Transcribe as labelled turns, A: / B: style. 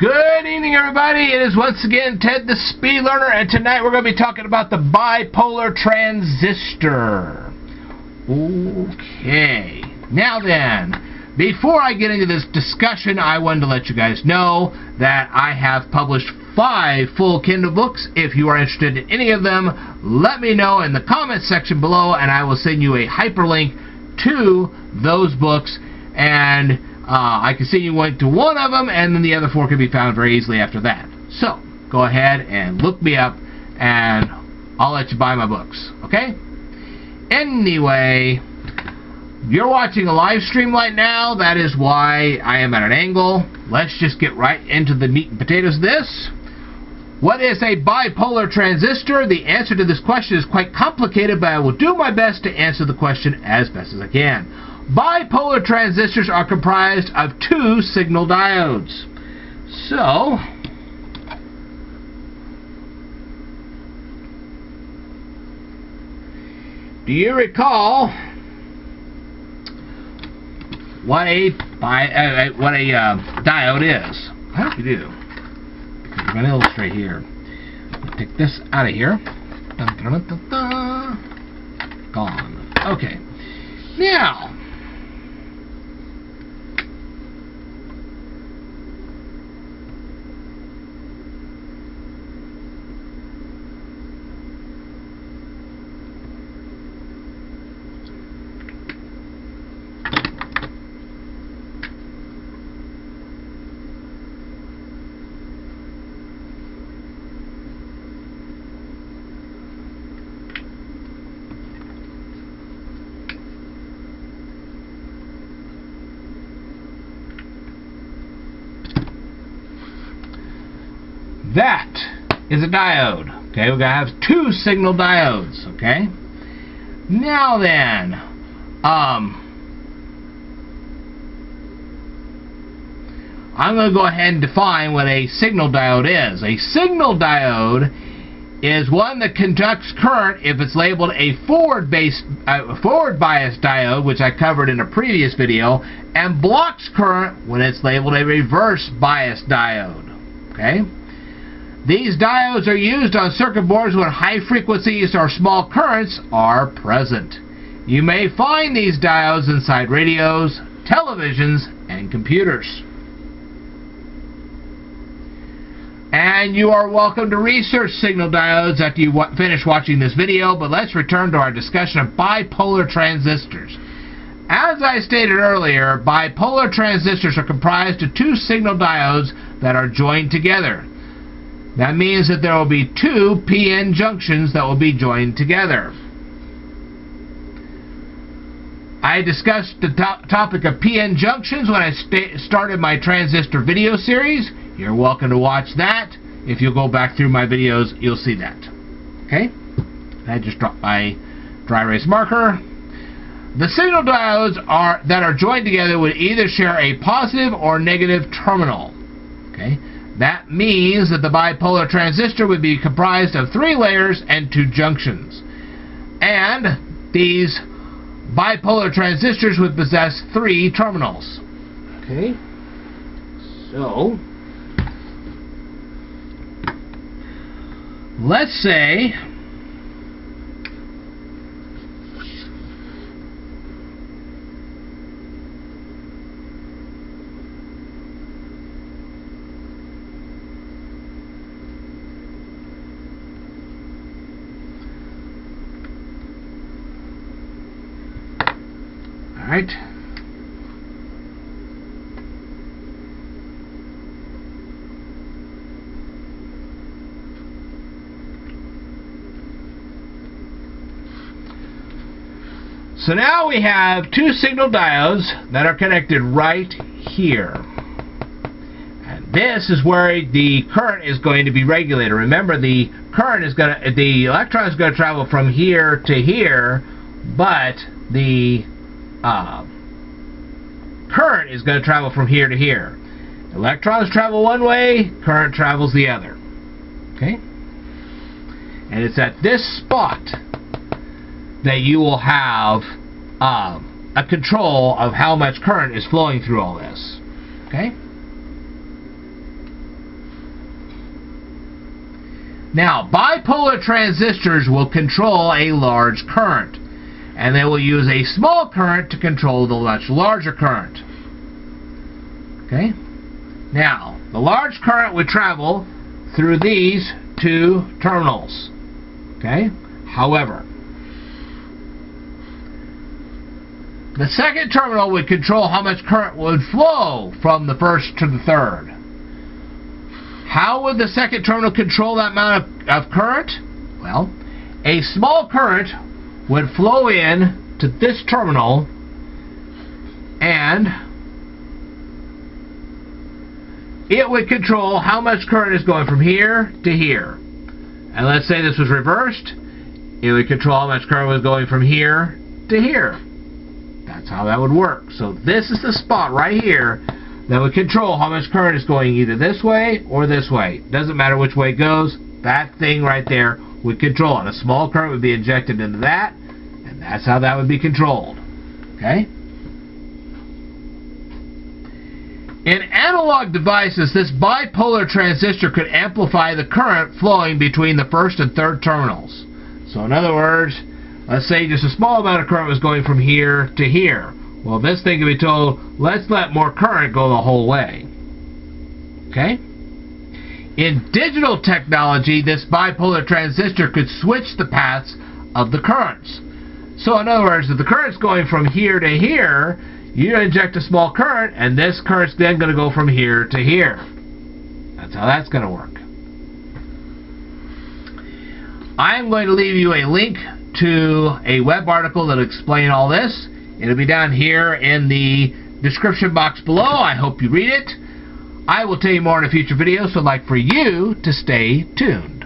A: Good evening, everybody. It is once again Ted the Speed Learner, and tonight we're going to be talking about the bipolar transistor. Okay. Now then, before I get into this discussion, I wanted to let you guys know that I have published 5 full Kindle books. If you are interested in any of them, let me know in the comments section below, and I will send you a hyperlink to those books, and I can send you one to one of them, and then the other 4 can be found very easily after that. So, go ahead and look me up, and I'll let you buy my books, okay? Anyway, you're watching a live stream right now. That is why I am at an angle. Let's just get right into the meat and potatoes of this. What is a bipolar transistor? The answer to this question is quite complicated, but I will do my best to answer the question as best as I can. Bipolar transistors are comprised of 2 signal diodes. So, do you recall what a diode is? I hope you do. I'm going to illustrate here. Take this out of here. Dun, dun, dun, dun, dun. Gone. Okay. Now, that is a diode. Okay, we're going to have 2 signal diodes. Okay. Now then, I'm going to go ahead and define what a signal diode is. A signal diode is one that conducts current if it's labeled a forward bias diode, which I covered in a previous video, and blocks current when it's labeled a reverse bias diode. Okay. These diodes are used on circuit boards when high frequencies or small currents are present. You may find these diodes inside radios, televisions, and computers. And you are welcome to research signal diodes after you finish watching this video, but let's return to our discussion of bipolar transistors. As I stated earlier, bipolar transistors are comprised of 2 signal diodes that are joined together. That means that there will be 2 p-n junctions that will be joined together. I discussed the topic of p-n junctions when I started my transistor video series. You're welcome to watch that. If you go back through my videos, you'll see that. Okay? I just dropped my dry erase marker. The signal diodes that are joined together would either share a positive or negative terminal. Okay? That means that the bipolar transistor would be comprised of 3 layers and 2 junctions. And these bipolar transistors would possess 3 terminals. Okay? So, let's say right. So now we have 2 signal diodes that are connected right here. And this is where the current is going to be regulated. Remember, the electron is going to travel from here to here, but the current is going to travel from here to here. Electrons travel one way, current travels the other. Okay? And it's at this spot that you will have a control of how much current is flowing through all this. Okay? Now, bipolar transistors will control a large current, and they will use a small current to control the much larger current. Okay? Now, the large current would travel through these two terminals. Okay? However, the second terminal would control how much current would flow from the first to the third. How would the second terminal control that amount of current? Well, a small current would flow in to this terminal, and it would control how much current is going from here to here. And let's say this was reversed. It would control how much current was going from here to here. That's how that would work. So this is the spot right here that would control how much current is going either this way or this way. Doesn't matter which way it goes. That thing right there would control it. A small current would be injected into that, and that's how that would be controlled. Okay? In analog devices, this bipolar transistor could amplify the current flowing between the first and third terminals. So in other words, let's say just a small amount of current was going from here to here. Well, this thing could be told, let's let more current go the whole way. Okay? In digital technology, this bipolar transistor could switch the paths of the currents. So in other words, if the current's going from here to here, you inject a small current, and this current's then going to go from here to here. That's how that's going to work. I'm going to leave you a link to a web article that will explain all this. It'll be down here in the description box below. I hope you read it. I will tell you more in a future video, so I'd like for you to stay tuned.